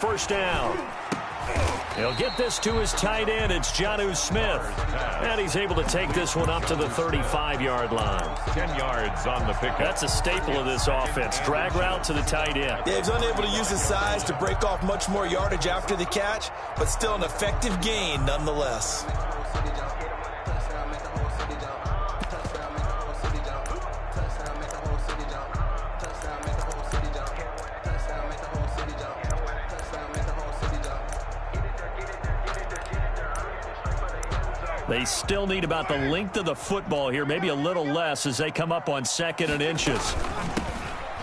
First down. He'll get this to his tight end. It's Jonnu Smith. And he's able to take this one up to the 35-yard line. 10 yards on the pickup. That's a staple of this offense. Drag route to the tight end. Yeah, he's unable to use his size to break off much more yardage after the catch, but still an effective gain nonetheless. They still need about the length of the football here, maybe a little less as they come up on 2nd and inches.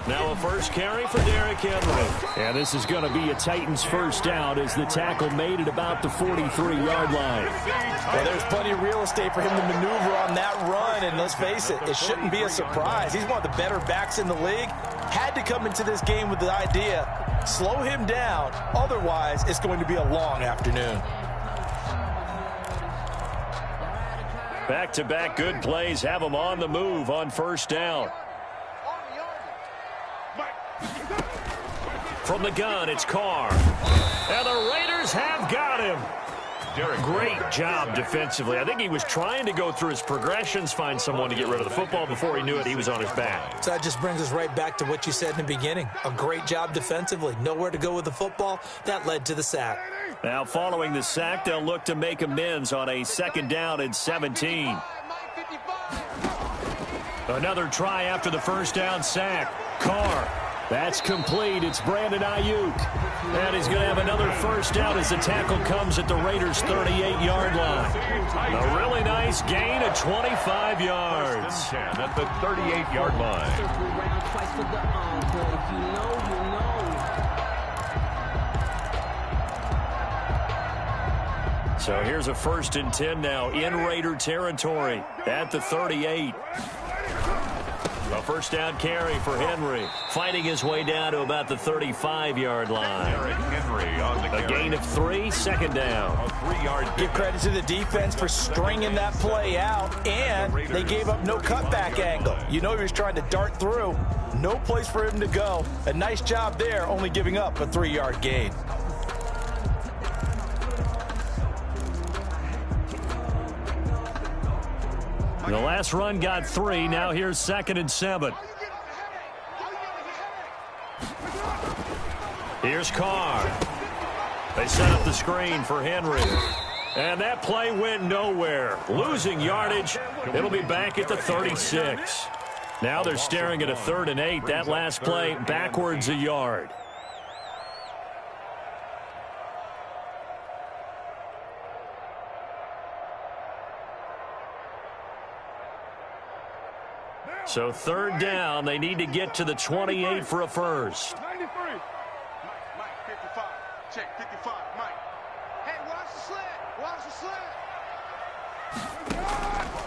Now a first carry for Derrick Henry. And this is going to be a Titans first down as the tackle made it about the 43-yard line. Well, there's plenty of real estate for him to maneuver on that run, and let's face it, it shouldn't be a surprise. He's one of the better backs in the league. Had to come into this game with the idea, slow him down, otherwise it's going to be a long afternoon. Back-to-back good plays have him on the move on first down. From the gun, it's Carr. And the Raiders have got him. Great job defensively. I think he was trying to go through his progressions, find someone to get rid of the football. Before he knew it, he was on his back. So that just brings us right back to what you said in the beginning. A great job defensively. Nowhere to go with the football. That led to the sack. Now, following the sack, they'll look to make amends on a 2nd down and 17. Another try after the first down sack. Carr. That's complete. It's Brandon Ayuk. And he's going to have another first down as the tackle comes at the Raiders' 38-yard line. A really nice gain of 25 yards. At the 38-yard line. So here's a 1st and 10 now in Raider territory at the 38. A first down carry for Henry, fighting his way down to about the 35-yard line. Henry on the a gain of 3, 2nd down. A 3-yard. Give credit to the defense for stringing that play out, and they gave up no cutback angle. You know he was trying to dart through. No place for him to go. A nice job there, only giving up a 3-yard gain. The last run got 3. Now here's 2nd and 7. Here's Carr. They set up the screen for Henry. And that play went nowhere. Losing yardage. It'll be back at the 36. Now they're staring at a 3rd and 8. That last play backwards a yard. So 3rd down, they need to get to the 28 for a first. 93. Mike, 55. Check, 55. Mike. Hey, watch the slant. Watch the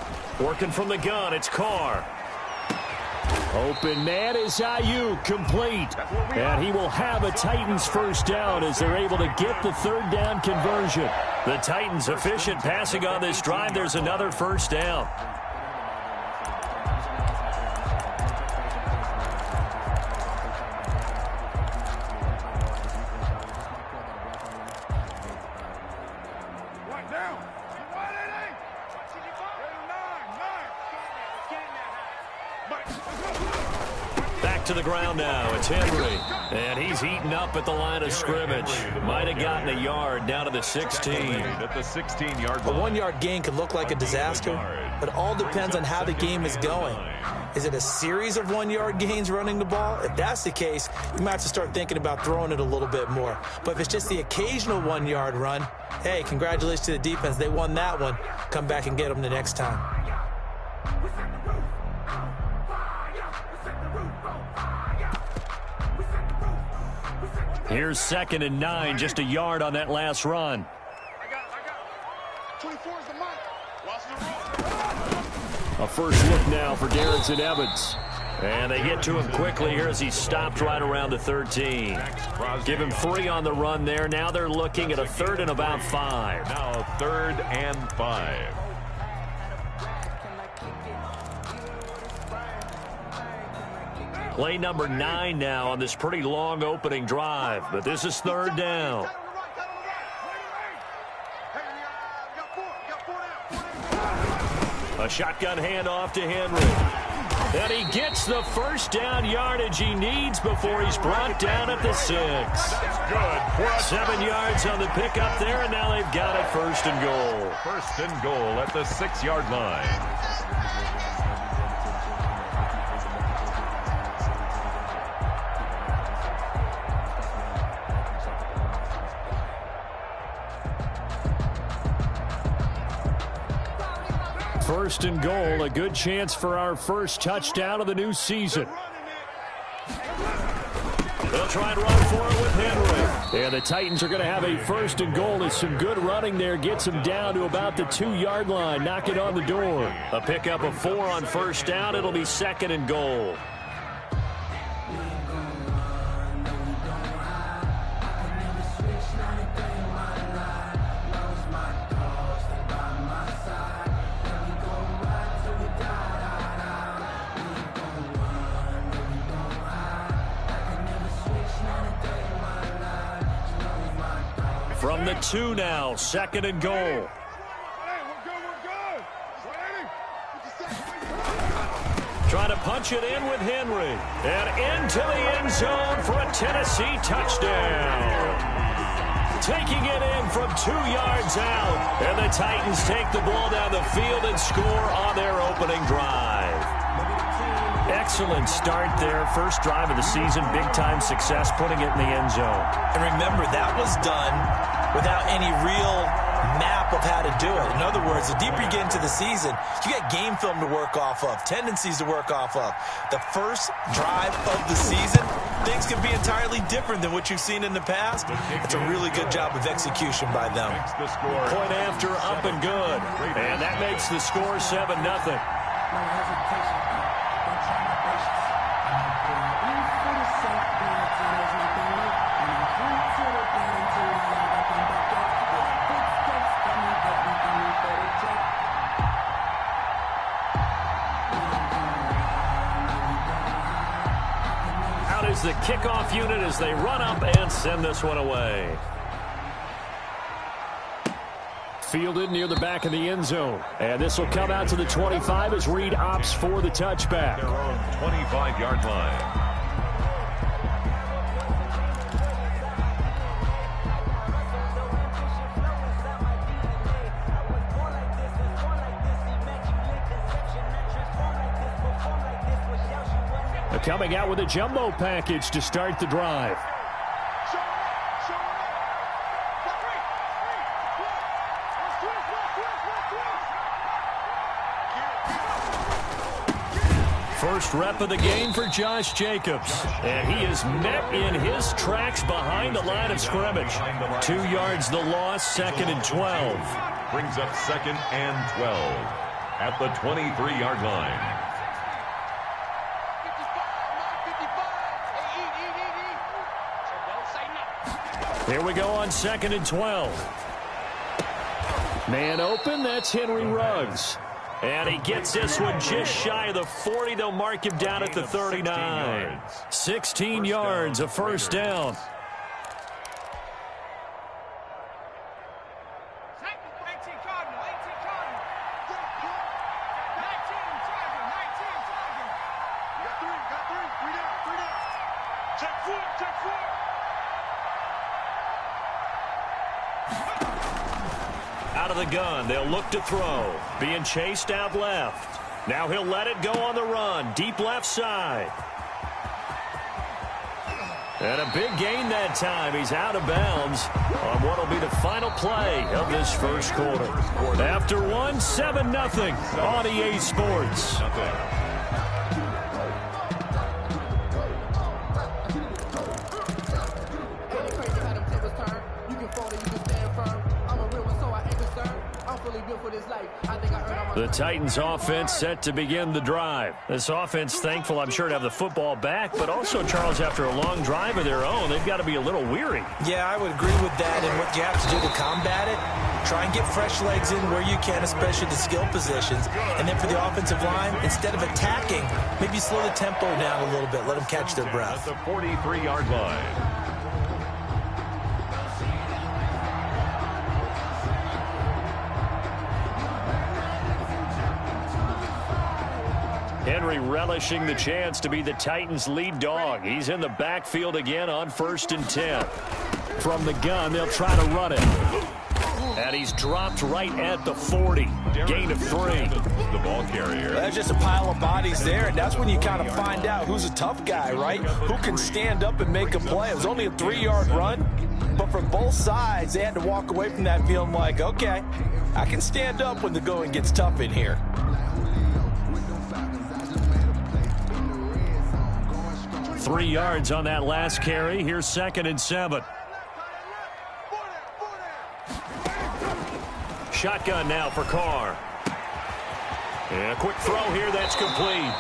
slant. Working from the gun, it's Carr. Open man is Ayuk, complete. And he will have a Titans first down as they're able to get the 3rd down conversion. The Titans efficient passing on this drive. There's another first down. To the ground now. It's Henry. And he's eaten up at the line of scrimmage. Might have gotten a yard down to the 16. At the 16-yard A line. 1-yard gain can look like a disaster, but it all depends on how the game is going. Is it a series of 1-yard gains running the ball? If that's the case, you might have to start thinking about throwing it a little bit more. But if it's just the occasional 1-yard run, hey, congratulations to the defense. They won that one. Come back and get them the next time. Here's 2nd and 9, just a yard on that last run. I got 24 is the mic. Watch the roll. A first look now for Darrington Evans. And they get to him quickly here as he stopped right around the 13. Give him 3 on the run there. Now they're looking at a 3rd and about 5. Now 3rd and 5. Play number 9 now on this pretty long opening drive, but this is third down. A shotgun handoff to Henry. And he gets the first down yardage he needs before he's brought down at the 6. Good. 7 yards on the pickup there, and now they've got it first and goal. First and goal at the 6-yard line. First and goal, a good chance for our first touchdown of the new season. They'll try and run for it with Henry. And the Titans are going to have a first and goal. There's some good running there. Gets them down to about the 2-yard line. Knock it on the door. A pickup of 4 on first down. It'll be second and goal. From the 2 now, second and goal. Trying to punch it in with Henry. And into the end zone for a Tennessee touchdown. Taking it in from 2 yards out. And the Titans take the ball down the field and score on their opening drive. Excellent start there. First drive of the season. Big-time success putting it in the end zone. And remember, that was done without any real map of how to do it. In other words, the deeper you get into the season, you got game film to work off of, tendencies to work off of. The first drive of the season, things can be entirely different than what you've seen in the past. It's a really good job of execution by them. Point after, up and good. And that makes the score 7-0. Is the kickoff unit as they run up and send this one away. Fielded near the back of the end zone. And this will come out to the 25 as Reed opts for the touchback. Their own 25-yard line. Coming out with a jumbo package to start the drive. First rep of the game for Josh Jacobs. And he is met in his tracks behind the line of scrimmage. 2 yards the loss, second and 12. Brings up second and 12 at the 23-yard line. Here we go on second and 12. Man open, that's Henry Ruggs. And he gets this one just shy of the 40. They'll mark him down at the 39. 16 yards, a first down. Out of the gun, they'll look to throw. Being chased out left. Now he'll let it go on the run. Deep left side. And a big gain that time. He's out of bounds on what will be the final play of this first quarter. After one, 7-0 on EA Sports. The Titans offense set to begin the drive. This offense thankful, I'm sure, to have the football back, but also, Charles, after a long drive of their own, they've got to be a little weary. Yeah, I would agree with that, and what you have to do to combat it, try and get fresh legs in where you can, especially the skill positions. And then for the offensive line, instead of attacking, maybe slow the tempo down a little bit, let them catch their breath. At the 43-yard line. Henry relishing the chance to be the Titans' lead dog. He's in the backfield again on 1st and 10. From the gun, they'll try to run it. And he's dropped right at the 40. Gain of 3. The ball carrier. That's just a pile of bodies there, and that's when you kind of find out who's a tough guy, right? Who can stand up and make a play. It was only a 3-yard run, but for both sides, they had to walk away from that feeling like, okay, I can stand up when the going gets tough in here. 3 yards on that last carry. Here's 2nd and 7. Shotgun now for Carr. And a quick throw here that's complete.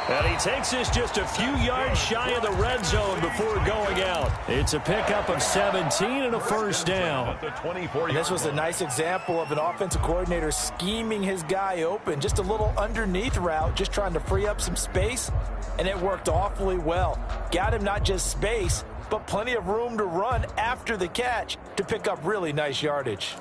And he takes this just a few yards shy of the red zone before going out. It's a pickup of 17 and a first down. And this was a nice example of an offensive coordinator scheming his guy open. Just a little underneath route, just trying to free up some space. And it worked awfully well. Got him not just space, but plenty of room to run after the catch to pick up really nice yardage.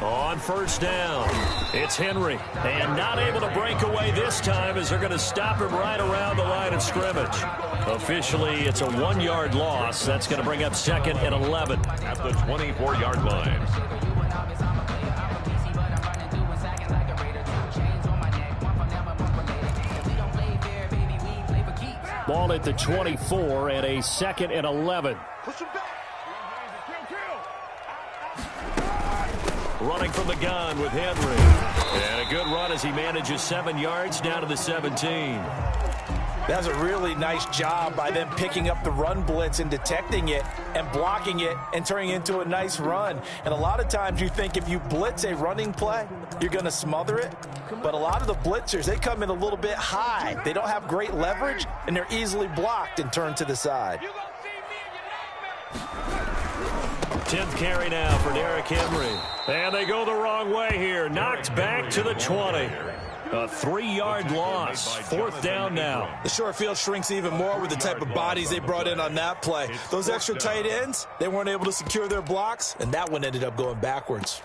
On 1st down, it's Henry. And not able to break away this time as they're going to stop him right around the line of scrimmage. Officially, it's a 1-yard loss. That's going to bring up 2nd and 11. At the 24-yard line. Ball at the 24 and a 2nd and 11. Running from the gun with Henry. And a good run as he manages 7 yards down to the 17. That was a really nice job by them picking up the run blitz and detecting it and blocking it and turning it into a nice run. And a lot of times you think if you blitz a running play, you're going to smother it. But a lot of the blitzers, they come in a little bit high. They don't have great leverage, and they're easily blocked and turned to the side. 10th carry now for Derrick Henry. And they go the wrong way here. Knocked back to the 20. A 3-yard loss. 4th down now. The short field shrinks even more with the type of bodies they brought in on that play. Those extra tight ends, they weren't able to secure their blocks, and that one ended up going backwards.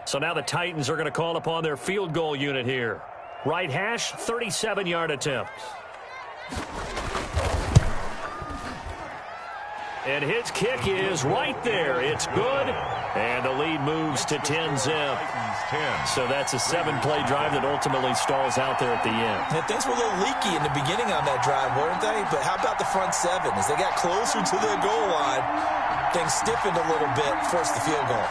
So now the Titans are going to call upon their field goal unit here. Right hash, 37-yard attempt. And his kick is right there. It's good. And the lead moves to 10-zip. So that's a 7-play drive that ultimately stalls out there at the end. And things were a little leaky in the beginning on that drive, weren't they? But how about the front 7? As they got closer to the goal line, things stiffened a little bit, forced the field goal.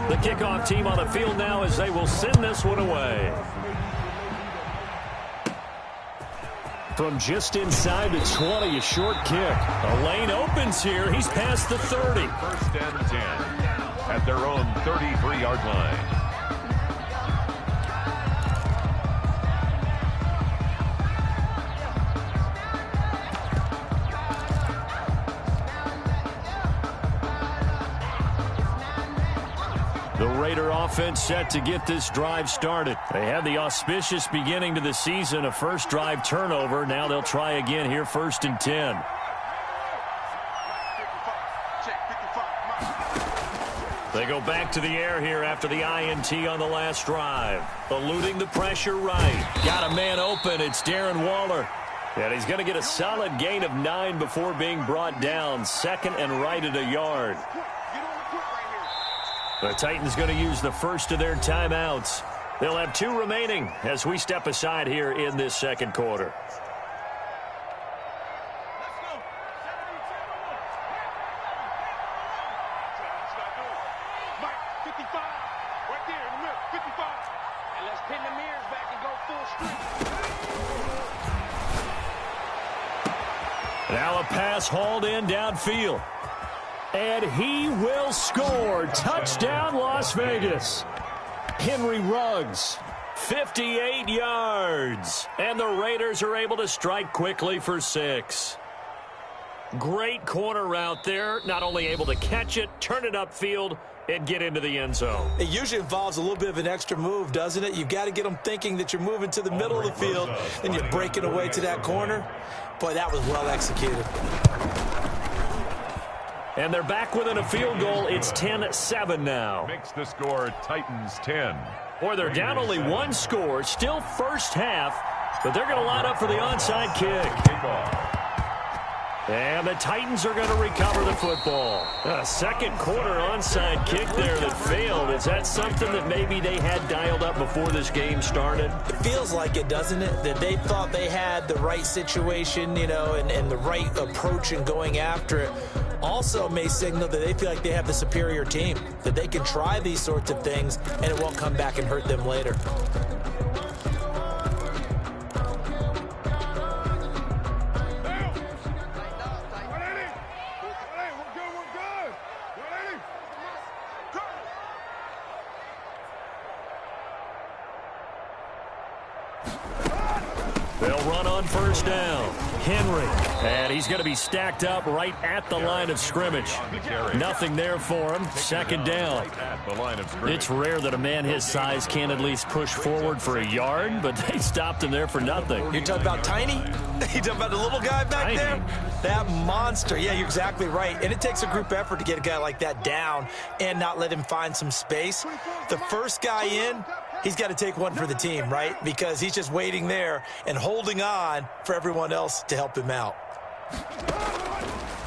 The kickoff team on the field now as they will send this one away. From just inside the 20, a short kick. A lane opens here. He's past the 30. 1st and 10 at their own 33-yard line. The Raider offense set to get this drive started. They had the auspicious beginning to the season, a first drive turnover. Now they'll try again here, 1st and 10. They go back to the air here after the INT on the last drive. Eluding the pressure right. Got a man open. It's Darren Waller. And he's going to get a solid gain of 9 before being brought down. Second and right at a yard. The Titans going to use the first of their timeouts. They'll have 2 remaining as we step aside here in this second quarter. Now a pass hauled in downfield. And he will score. Touchdown, Las Vegas. Henry Ruggs, 58 yards. And the Raiders are able to strike quickly for 6. Great corner route there. Not only able to catch it, turn it upfield, and get into the end zone. It usually involves a little bit of an extra move, doesn't it? You've got to get them thinking that you're moving to the middle of the field, and you're breaking away to that corner. Boy, that was well executed. And they're back within a field goal. It's 10-7 now. Makes the score Titans 10. Boy, they're down only 1 score. Still first half, but they're going to line up for the onside kick. Kickoff. And the Titans are going to recover the football. A second quarter onside kick there that failed. Is that something that maybe they had dialed up before this game started? It feels like it, doesn't it? That they thought they had the right situation, you know, and the right approach in going after it. Also may signal that they feel like they have the superior team, that they can try these sorts of things and it won't come back and hurt them later. They'll run on first down. Henry. And he's going to be stacked up right at the line of scrimmage. Nothing there for him. Second down. It's rare that a man his size can at least push forward for a yard, but they stopped him there for nothing. You're talking about Tiny? You talking about the little guy back there? That monster. Yeah, you're exactly right. And it takes a group effort to get a guy like that down and not let him find some space. The first guy in, he's got to take one for the team, right? Because he's just waiting there and holding on for everyone else to help him out.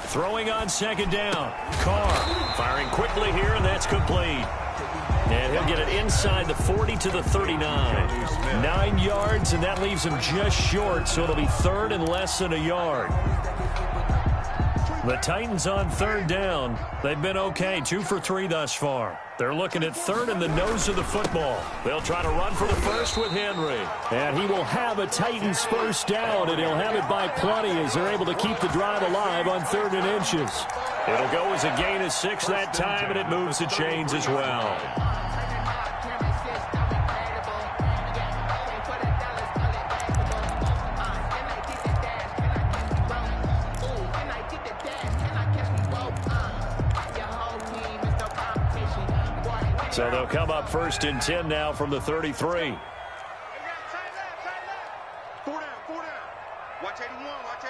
Throwing on second down. Carr firing quickly here, and that's complete. And he'll get it inside the 40 to the 39. 9 yards, and that leaves him just short, so it'll be third and less than a yard. The Titans on third down. They've been okay, 2 for 3 thus far. They're looking at third in the nose of the football. They'll try to run for the first with Henry. And he will have a Titans first down, and he'll have it by plenty as they're able to keep the drive alive on 3rd and inches. It'll go as a gain of 6 that time, and it moves the chains as well. So they'll come up 1st and 10 now from the 33. 4 down. Watch 81, watch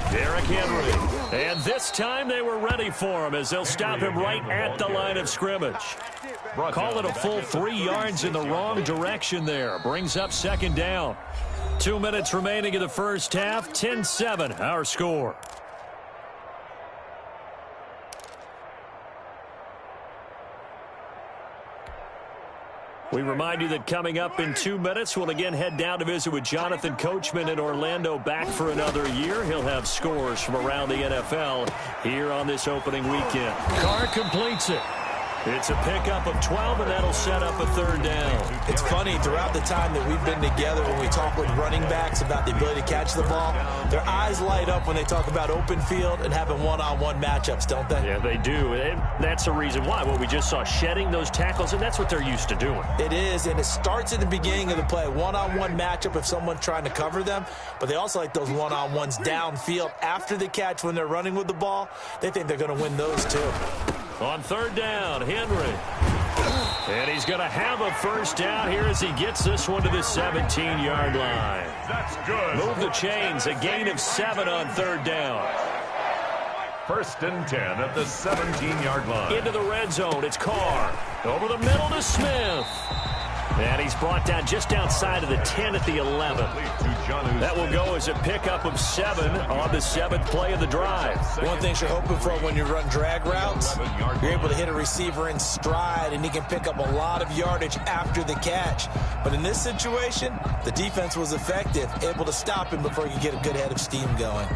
81. Derrick Henry. And this time they were ready for him as they'll stop him right at the line of scrimmage. Call it a full 3 yards in the wrong direction there. Brings up second down. 2 minutes remaining in the first half. 10-7 our score. We remind you that coming up in 2 minutes, we'll again head down to visit with Jonathan Coachman in Orlando, back for another year. He'll have scores from around the NFL here on this opening weekend. Carr completes it. It's a pickup of 12, and that'll set up a 3rd down. It's funny, throughout the time that we've been together, when we talk with running backs about the ability to catch the ball, their eyes light up when they talk about open field and having one-on-one matchups, don't they? Yeah, they do. And that's the reason why. Well, we just saw shedding those tackles, and that's what they're used to doing. It is, and it starts at the beginning of the play. One-on-one matchup if someone's trying to cover them, but they also like those one-on-ones downfield after the catch when they're running with the ball. They think they're going to win those too. On 3rd down, Henry. And he's going to have a first down here as he gets this one to the 17-yard line. That's good. Move the chains, a gain of 7 on 3rd down. First and 10 at the 17-yard line. Into the red zone. It's Carr. Over the middle to Smith. And he's brought down just outside of the 10 at the 11. That will go as a pickup of 7 on the 7th play of the drive. One thing you're hoping for when you run drag routes, you're able to hit a receiver in stride, and he can pick up a lot of yardage after the catch. But in this situation, the defense was effective, able to stop him before he could get a good head of steam going.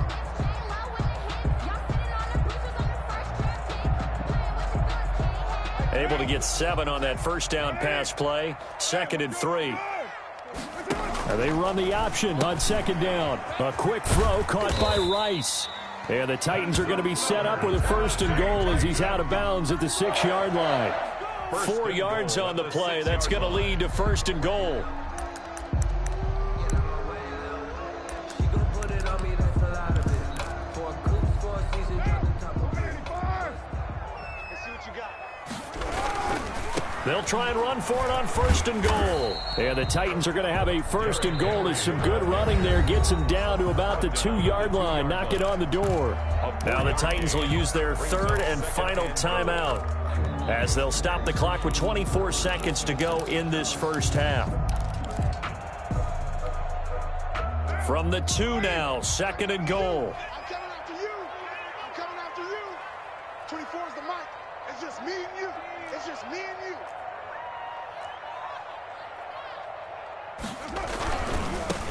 Able to get 7 on that first down pass play. 2nd and 3. And they run the option on 2nd down. A quick throw caught by Rice. And the Titans are going to be set up with a 1st and goal as he's out of bounds at the 6-yard line. 4 yards on the play. That's going to lead to 1st and goal. They'll try and run for it on 1st and goal. And the Titans are going to have a 1st and goal as some good running there gets them down to about the 2-yard line. Knock it on the door. Now the Titans will use their 3rd and final timeout as they'll stop the clock with 24 seconds to go in this first half. From the 2 now, 2nd and goal. I'm coming after you. I'm coming after you. 24 is the mic. It's just me and you. It's just me and you.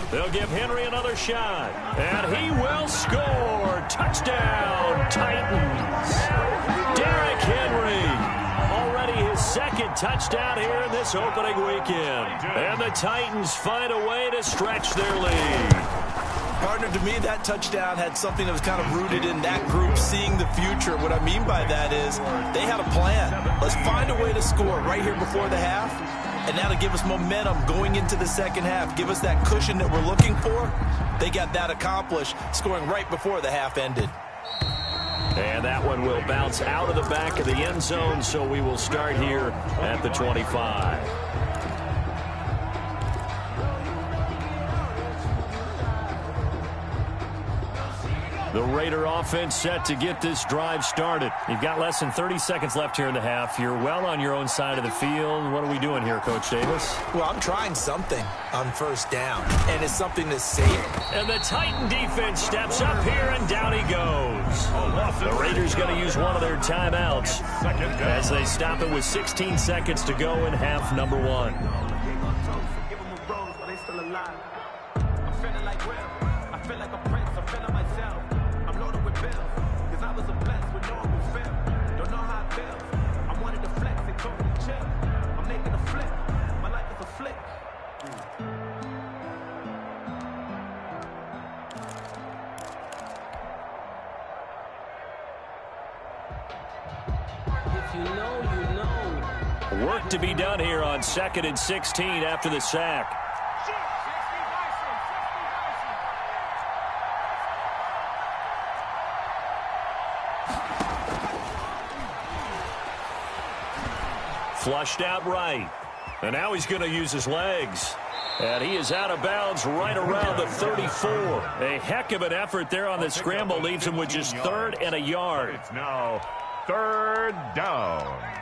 They'll give Henry another shot. And he will score. Touchdown, Titans. Derrick Henry. Already his 2nd touchdown here in this opening weekend. And the Titans find a way to stretch their lead. Partner, to me, that touchdown had something that was kind of rooted in that group seeing the future. What I mean by that is they had a plan. Let's find a way to score right here before the half, and that'll give us momentum going into the second half, give us that cushion that we're looking for. They got that accomplished, scoring right before the half ended. And that one will bounce out of the back of the end zone, so we will start here at the 25. The Raider offense set to get this drive started. You've got less than 30 seconds left here in the half. You're well on your own side of the field. What are we doing here, Coach Davis? Well, I'm trying something on 1st down, and it's something that's safe. And the Titan defense steps up here, and down he goes. The Raiders going to use one of their timeouts as they stop it with 16 seconds to go in half number 1. Work to be done here on 2nd and 16 after the sack. Flushed out right. And now he's going to use his legs. And he is out of bounds right around the 34. A heck of an effort there on the scramble. Leaves him with just 3rd and a yard. It's now 3rd down.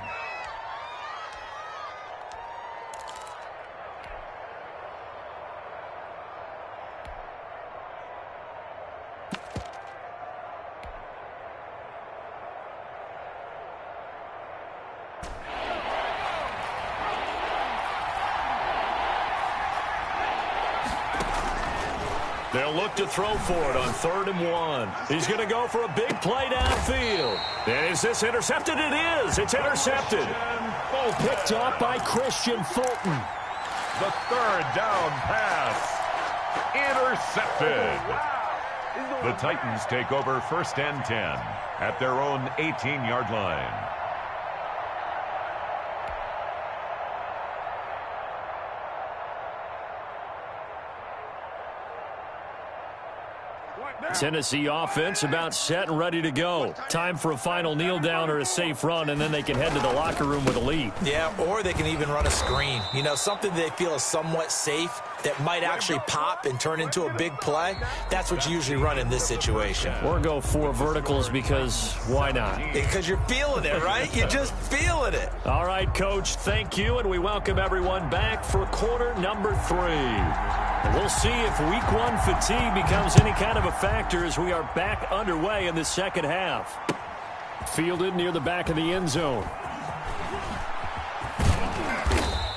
They'll look to throw for it on 3rd and 1. He's going to go for a big play downfield. And is this intercepted? It is. It's intercepted. Oh, picked off by Christian Fulton. The 3rd down pass. Intercepted. The Titans take over 1st and 10 at their own 18-yard line. Tennessee offense about set and ready to go. Time for a final kneel down or a safe run, and then they can head to the locker room with a lead. Yeah, or they can even run a screen. You know, something they feel is somewhat safe. that might actually pop and turn into a big play, that's what you usually run in this situation. Or go 4 verticals because why not? Because you're feeling it, right? You're just feeling it. All right, Coach, thank you, and we welcome everyone back for quarter number 3. We'll see if week 1 fatigue becomes any kind of a factor as we are back underway in the second half. Fielded near the back of the end zone.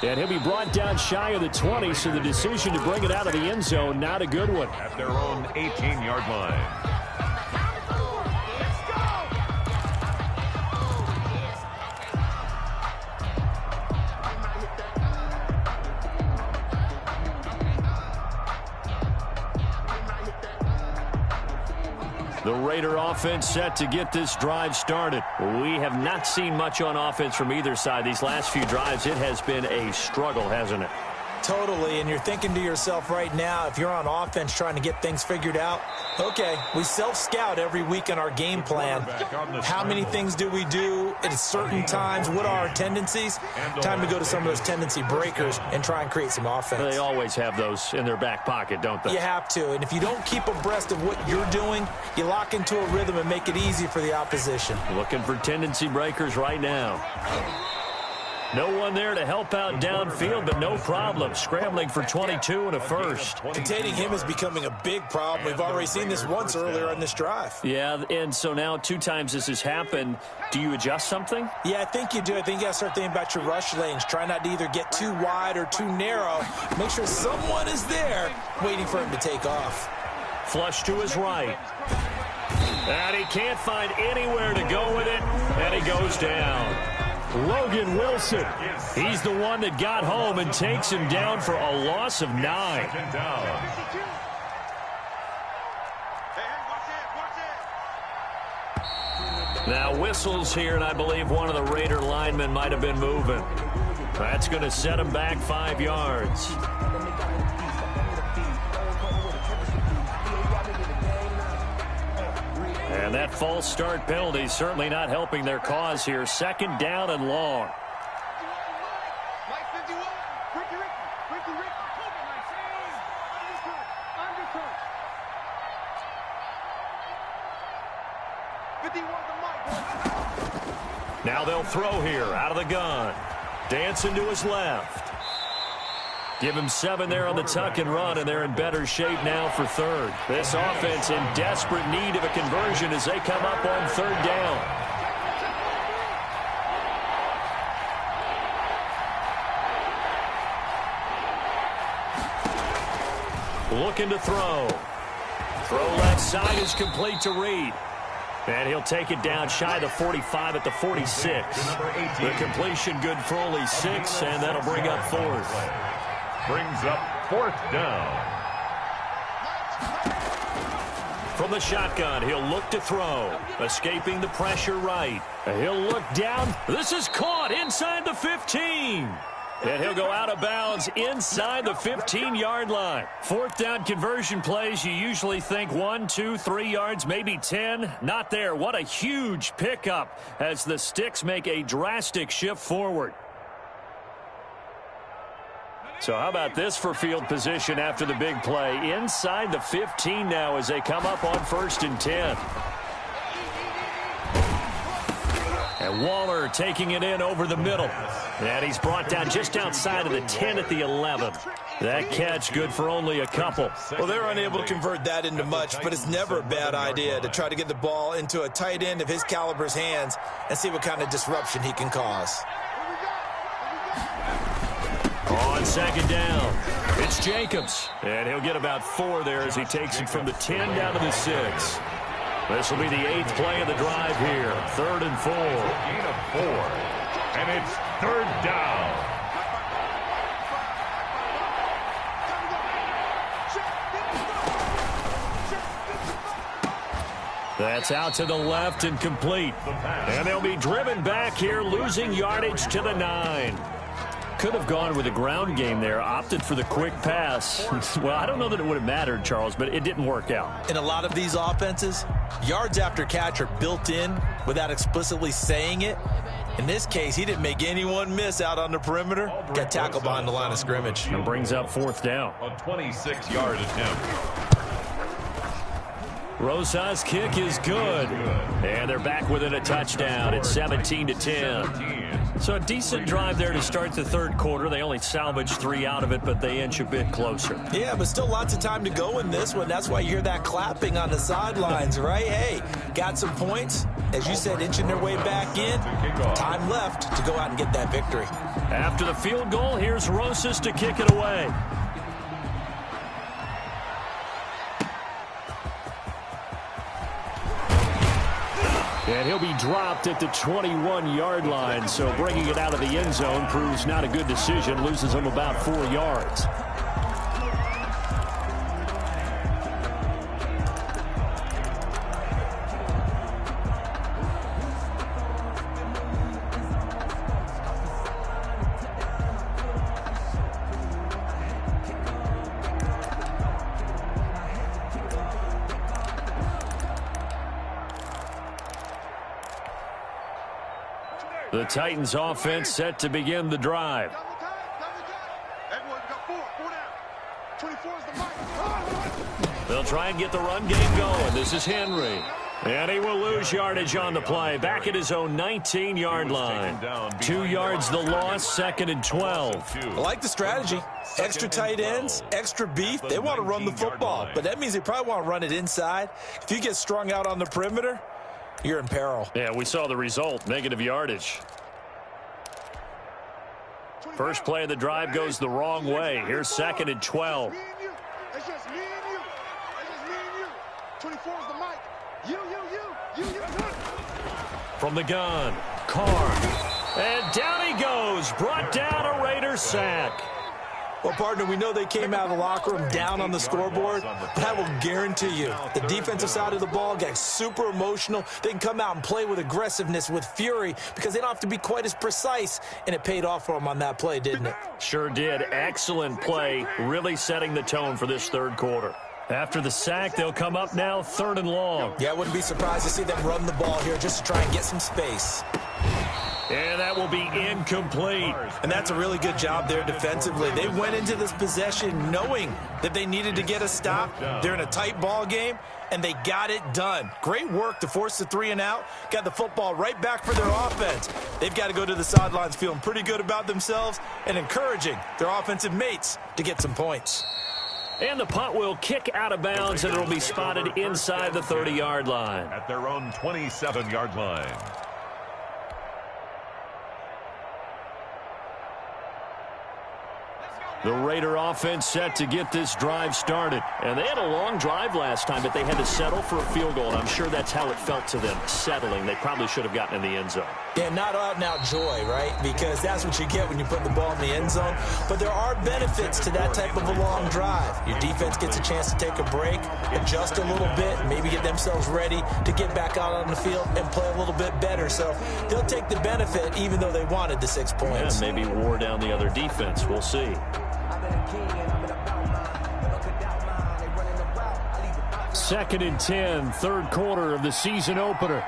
And he'll be brought down shy of the 20, so the decision to bring it out of the end zone, not a good one. At their own 18-yard line. The Raider offense set to get this drive started. We have not seen much on offense from either side. These last few drives, it has been a struggle, hasn't it? Totally, and you're thinking to yourself right now, if you're on offense trying to get things figured out, okay, we self-scout every week in our game plan. How many things do we do at certain times? What are our tendencies? Time to go to some of those tendency breakers and try and create some offense. They always have those in their back pocket, don't they? You have to, and if you don't keep abreast of what you're doing, you lock into a rhythm and make it easy for the opposition. Looking for tendency breakers right now. No one there to help out downfield, but no problem. Scrambling for 22 and a first. Containing him is becoming a big problem. We've already seen this once earlier on this drive. Yeah, and so now 2 times this has happened. Do you adjust something? Yeah, I think you do. I think you got to start thinking about your rush lanes. Try not to either get too wide or too narrow. Make sure someone is there waiting for him to take off. Flush to his right. And he can't find anywhere to go with it, and he goes down. Logan Wilson, he's the one that got home and takes him down for a loss of 9. Now whistles here, and I believe one of the Raider linemen might have been moving. That's going to set him back 5 yards. And that false start penalty certainly not helping their cause here. 2nd down and long. Now they'll throw here out of the gun. Dancing to his left. Give him 7 there on the tuck and run, and they're in better shape now for 3rd. This offense in desperate need of a conversion as they come up on 3rd down. Looking to throw. Throw left side is complete to Reed. And he'll take it down shy of the 45 at the 46. The completion good for only 6, and that'll bring up 4th. Brings up 4th down. From the shotgun, he'll look to throw. Escaping the pressure right. He'll look down. This is caught inside the 15. And he'll go out of bounds inside the 15-yard line. 4th down conversion plays, you usually think 1, 2, 3 yards, maybe 10. Not there. What a huge pickup as the Sticks make a drastic shift forward. So how about this for field position after the big play? Inside the 15 now as they come up on 1st and 10. And Waller taking it in over the middle. And he's brought down just outside of the 10 at the 11. That catch good for only a couple. Well, they're unable to convert that into much, but it's never a bad idea to try to get the ball into a tight end of his caliber's hands and see what kind of disruption he can cause. On 2nd down, it's Jacobs. And he'll get about 4 there as he takes it from the 10 down to the 6. This will be the 8th play of the drive here. 3rd and 4. Gain of 4. And it's 3rd down. That's out to the left and complete. And they'll be driven back here, losing yardage to the 9. Could have gone with a ground game there, opted for the quick pass. Well, I don't know that it would have mattered, Charles, but it didn't work out. In a lot of these offenses, yards after catch are built in without explicitly saying it. In this case, he didn't make anyone miss out on the perimeter. Got tackled behind the line of scrimmage. And brings up fourth down. A 26-yard attempt. Rosa's kick is good. And they're back within a touchdown. It's 17-10. So a decent drive there to start the third quarter. They only salvaged 3 out of it, but they inch a bit closer. Yeah, but still lots of time to go in this one. That's why you hear that clapping on the sidelines, right? Hey, got some points. As you said, inching their way back in. Time left to go out and get that victory. After the field goal, here's Rosas to kick it away. And he'll be dropped at the 21-yard line, so bringing it out of the end zone proves not a good decision, loses him about 4 yards. The Titans offense set to begin the drive. They'll try and get the run game going. This is Henry. And he will lose yardage on the play. Back at his own 19-yard line. 2 yards the loss, 2nd and 12. I like the strategy. Extra tight ends, extra beef. They want to run the football, but that means they probably want to run it inside. If you get strung out on the perimeter, you're in peril. Yeah, we saw the result, negative yardage. First play of the drive goes the wrong way. Here's 2nd and 12. It's just me and you. It's just me and you. 24 is the mic. You. From the gun, Carr. And down he goes. Brought down a Raider sack. Well, partner, we know they came out of the locker room down on the scoreboard, but I will guarantee you the defensive side of the ball gets super emotional. They can come out and play with aggressiveness, with fury, because they don't have to be quite as precise, and it paid off for them on that play, didn't it? Sure did. Excellent play, really setting the tone for this third quarter. After the sack, they'll come up now 3rd and long. Yeah, I wouldn't be surprised to see them run the ball here just to try and get some space. And that will be incomplete. And that's a really good job there defensively. They went into this possession knowing that they needed to get a stop. They're in a tight ball game, and they got it done. Great work to force the 3 and out. Got the football right back for their offense. They've got to go to the sidelines feeling pretty good about themselves and encouraging their offensive mates to get some points. And the punt will kick out of bounds, and it will be spotted inside the 30-yard line. At their own 27-yard line. The Raider offense set to get this drive started. And they had a long drive last time, but they had to settle for a field goal. And I'm sure that's how it felt to them, settling. They probably should have gotten in the end zone. Yeah, not out and out joy, right? Because that's what you get when you put the ball in the end zone. But there are benefits to that type of a long drive. Your defense gets a chance to take a break, adjust a little bit, maybe get themselves ready to get back out on the field and play a little bit better. So they'll take the benefit even though they wanted the 6 points. Yeah, maybe wore down the other defense. We'll see. 2nd and 10, third quarter of the season opener.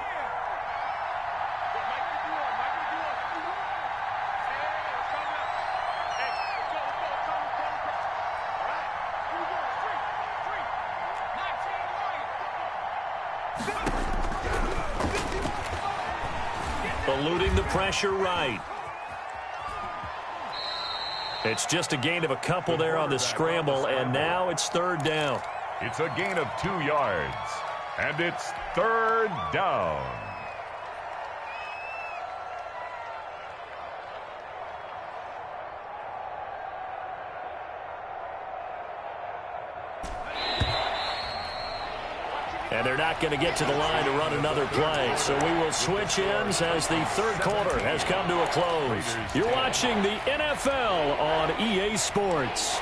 Eluding the pressure right. It's just a gain of a couple there on the scramble, and now it's 3rd down. It's a gain of 2 yards, and it's 3rd down. And they're not going to get to the line to run another play. So we will switch ends as the third quarter has come to a close. You're watching the NFL on EA Sports.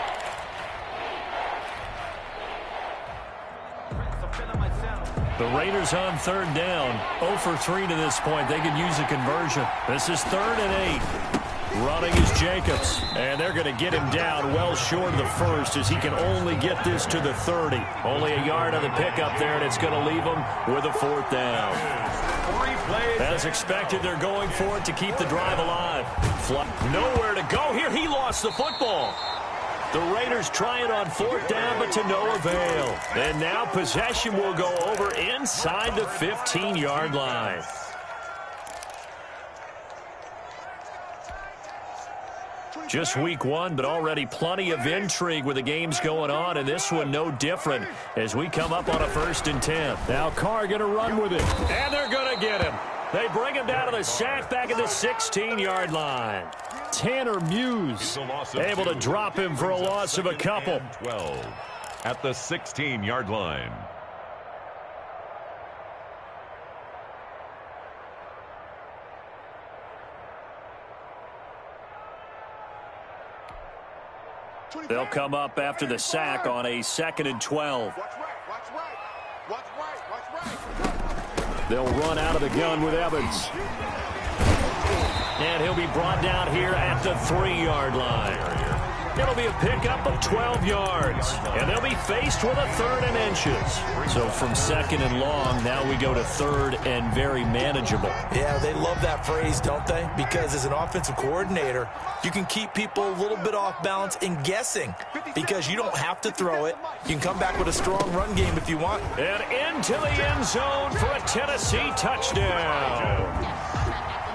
The Raiders on 3rd down. 0 for 3 to this point. They could use a conversion. This is 3rd and 8. Running is Jacobs. And they're going to get him down well short of the first as he can only get this to the 30. Only a yard on the pickup there, and it's going to leave him with a 4th down. As expected, they're going for it to keep the drive alive. Nowhere to go here. He lost the football. The Raiders try it on 4th down, but to no avail. And now possession will go over inside the 15-yard line. Just week 1, but already plenty of intrigue with the games going on, and this one no different as we come up on a 1st and 10. Now Carr going to run with it, and they're going to get him. They bring him down to the sack back at the 16-yard line. Tanner Muse able to drop him for a loss of a couple. 12 at the 16-yard line. They'll come up after the sack on a 2nd and 12. They'll run out of the gun with Evans. And he'll be brought down here at the 3-yard line. It'll be a pickup of 12 yards. And they'll be faced with a 3rd and inches. So from 2nd and long, now we go to 3rd and very manageable. Yeah, they love that phrase, don't they? Because as an offensive coordinator, you can keep people a little bit off balance and guessing because you don't have to throw it. You can come back with a strong run game if you want. And into the end zone for a Tennessee touchdown.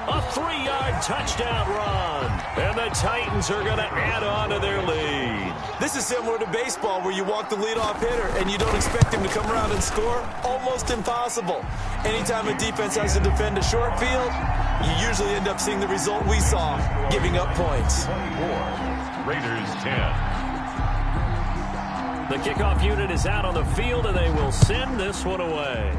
A 3-yard touchdown run. And the Titans are going to add on to their lead. This is similar to baseball where you walk the leadoff hitter and you don't expect him to come around and score. Almost impossible. Anytime a defense has to defend a short field, you usually end up seeing the result we saw, giving up points. 24, Raiders 10. The kickoff unit is out on the field, and they will send this one away.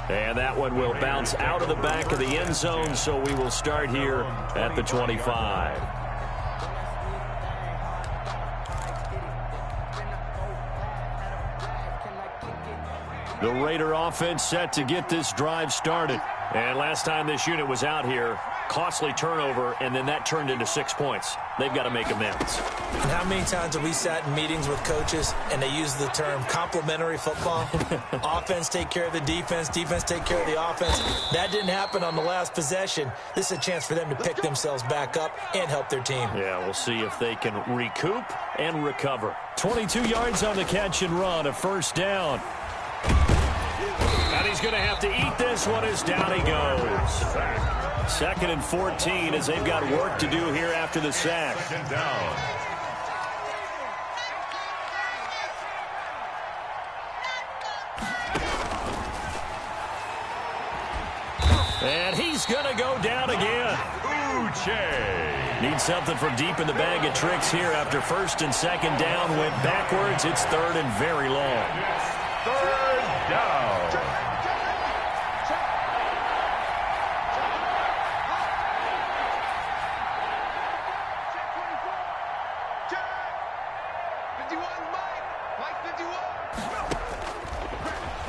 And that one will bounce out of the back of the end zone, so we will start here at the 25. The Raider offense set to get this drive started. And last time this unit was out here, costly turnover, and then that turned into 6 points. They've got to make amends. And how many times have we sat in meetings with coaches and they use the term complementary football? Offense take care of the defense, defense take care of the offense. That didn't happen on the last possession. This is a chance for them to pick themselves back up and help their team. Yeah, we'll see if they can recoup and recover. 22 yards on the catch and run, a 1st down. And he's going to have to eat this one as down he goes. 2nd and 14 as they've got work to do here after the sack. 2nd down. And he's going to go down again. Uche. Need something from deep in the bag of tricks here after 1st and 2nd down. Went backwards. It's 3rd and very long. 3rd down.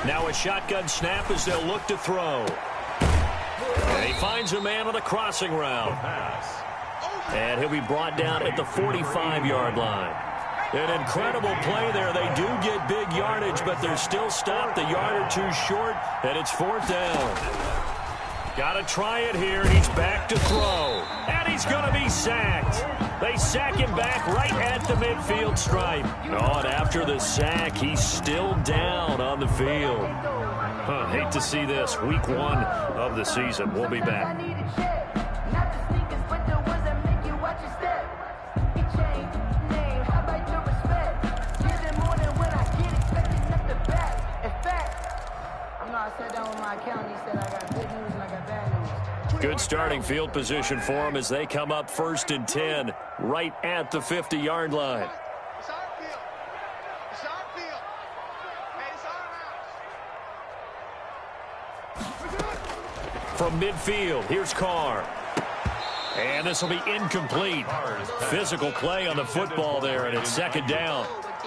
Now a shotgun snap as they'll look to throw. And he finds a man on the crossing route. And he'll be brought down at the 45-yard line. An incredible play there. They do get big yardage, but they're still stopped a yard or two short, and it's 4th down. Got to try it here. He's back to throw. And he's going to be sacked. They sack him back right at the midfield stripe. Oh, and after the sack, he's still down on the field. Hate to see this. Week 1 of the season. We'll be back. Good starting field position for them as they come up 1st and 10 right at the 50-yard line. It's our field. It's our field. Hey, it's our house. From midfield, here's Carr. And this will be incomplete. Physical play on the football there, and it's 2nd down.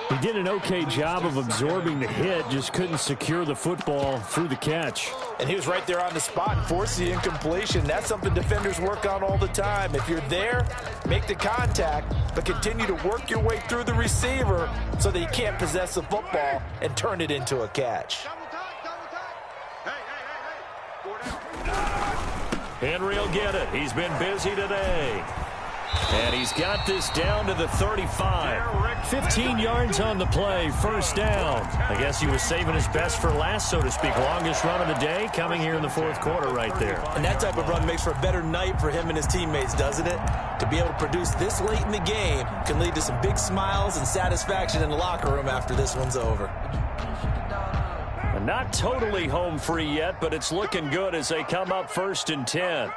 He did an okay job of absorbing the hit, just couldn't secure the football through the catch. And he was right there on the spot and forced the incompletion. That's something defenders work on all the time. If you're there, make the contact, but continue to work your way through the receiver so that you can't possess the football and turn it into a catch. Double Henry will get it. He's been busy today. And he's got this down to the 35. 15 yards on the play, first down. I guess he was saving his best for last, so to speak. Longest run of the day coming here in the fourth quarter right there. And that type of run makes for a better night for him and his teammates, doesn't it? To be able to produce this late in the game can lead to some big smiles and satisfaction in the locker room after this one's over. Not totally home free yet, but it's looking good as they come up 1st and 10.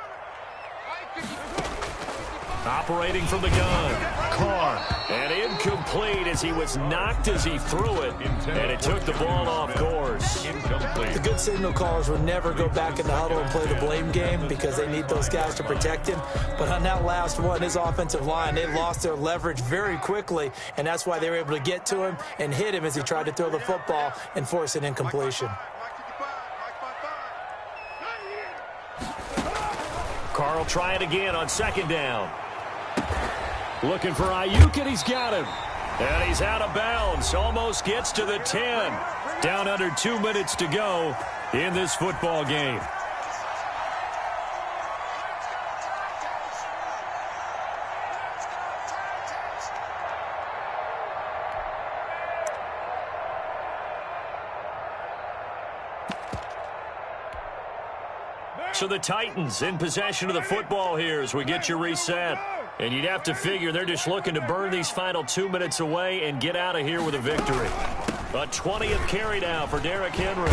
Operating from the gun, Carr, and incomplete as he was knocked as he threw it, and it took the ball off course. The good signal callers will never go back in the huddle and play the blame game because they need those guys to protect him. But on that last one, his offensive line, they lost their leverage very quickly, and that's why they were able to get to him and hit him as he tried to throw the football and force an incompletion. Carr will try it again on 2nd down. Looking for Ayuk, and he's got him. And he's out of bounds. Almost gets to the 10. Down under 2 minutes to go in this football game. So the Titans in possession of the football here as we get you reset. And you'd have to figure they're just looking to burn these final 2 minutes away and get out of here with a victory. A 20th carry now for Derrick Henry.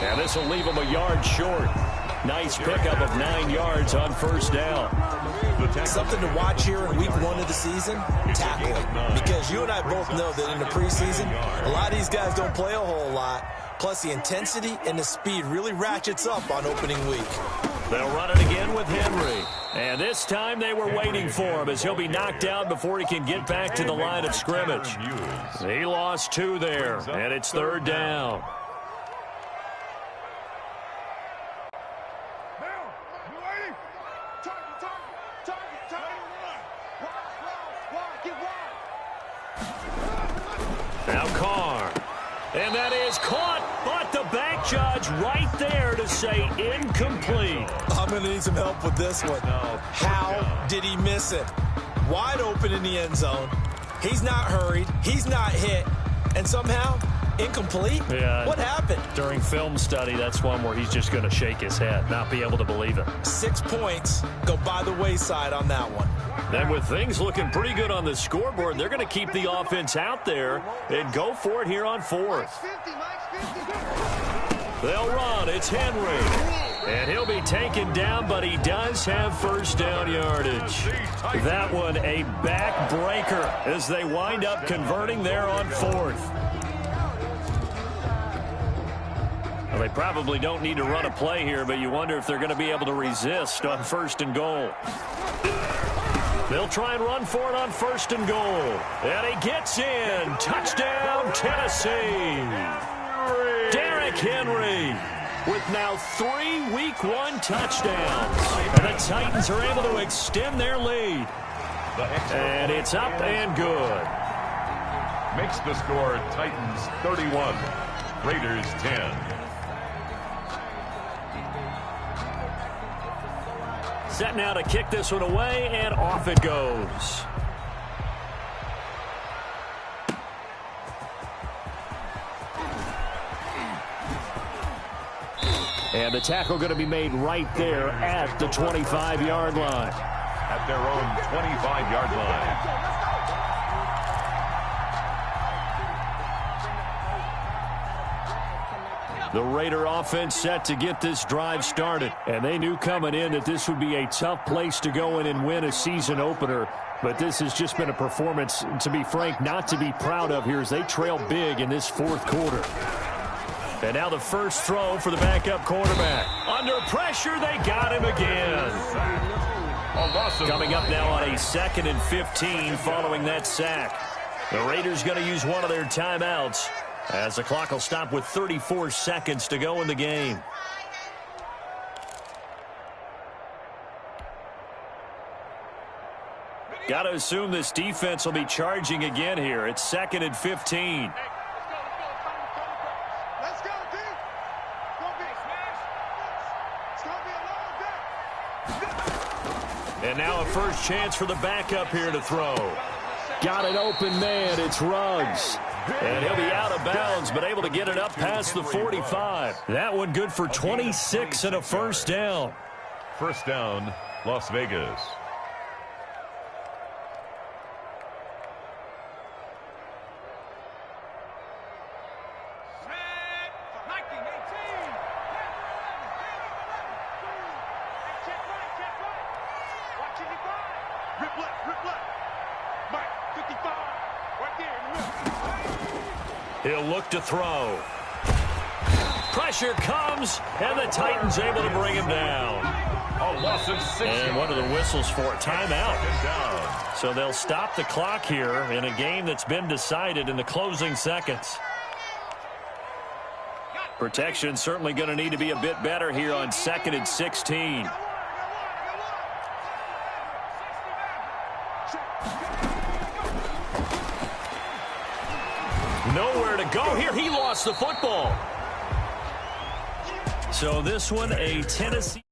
And this will leave him a yard short. Nice pickup of 9 yards on 1st down. Something to watch here in week 1 of the season, tackling. Because you and I both know that in the preseason, a lot of these guys don't play a whole lot. Plus, the intensity and the speed really ratchets up on opening week. They'll run it again with Henry. And this time they were waiting for him as he'll be knocked down before he can get back to the line of scrimmage. He lost 2 there, and it's 3rd down. Now Carr. And that is caught, but the back judge right there to say incomplete. I'm going to need some help with this one. How did he miss it? Wide open in the end zone. He's not hurried. He's not hit. And somehow, incomplete? Yeah. What happened? During film study, that's one where he's just going to shake his head, not be able to believe it. 6 points go by the wayside on that one. Then with things looking pretty good on the scoreboard, they're going to keep the offense out there and go for it here on 4th. They'll run. It's Henry. And he'll be taken down, but he does have 1st down yardage. That one a backbreaker as they wind up converting there on 4th. Well, they probably don't need to run a play here, but you wonder if they're going to be able to resist on 1st and goal. They'll try and run for it on 1st and goal. And he gets in. Touchdown, Tennessee. Derrick Henry with now 3 Week 1 touchdowns. And the Titans are able to extend their lead. And it's up and good. Makes the score Titans 31, Raiders 10. Set now to kick this one away, and off it goes. And the tackle going to be made right there at the 25-yard line. At their own 25-yard line. The Raider offense set to get this drive started. And they knew coming in that this would be a tough place to go in and win a season opener. But this has just been a performance, to be frank, not to be proud of here as they trail big in this 4th quarter. And now the first throw for the backup quarterback. Under pressure, they got him again. Coming up now on a 2nd and 15 following that sack. The Raiders going to use one of their timeouts as the clock will stop with 34 seconds to go in the game. Got to assume this defense will be charging again here. It's 2nd and 15. Let's go, D. And now a first chance for the backup here to throw. Got an open man. It's Ruggs. And he'll be out of bounds, but able to get it up past the 45. That one good for 26 and a first down. First down, Las Vegas. He'll look to throw. Pressure comes, and the Titans able to bring him down. A loss of 6 And one of the whistles for it. Timeout. down. So they'll stop the clock here in a game that's been decided in the closing seconds. Protection certainly going to need to be a bit better here on 2nd and 16. Nowhere to go here. He lost the football. So this one, a Tennessee.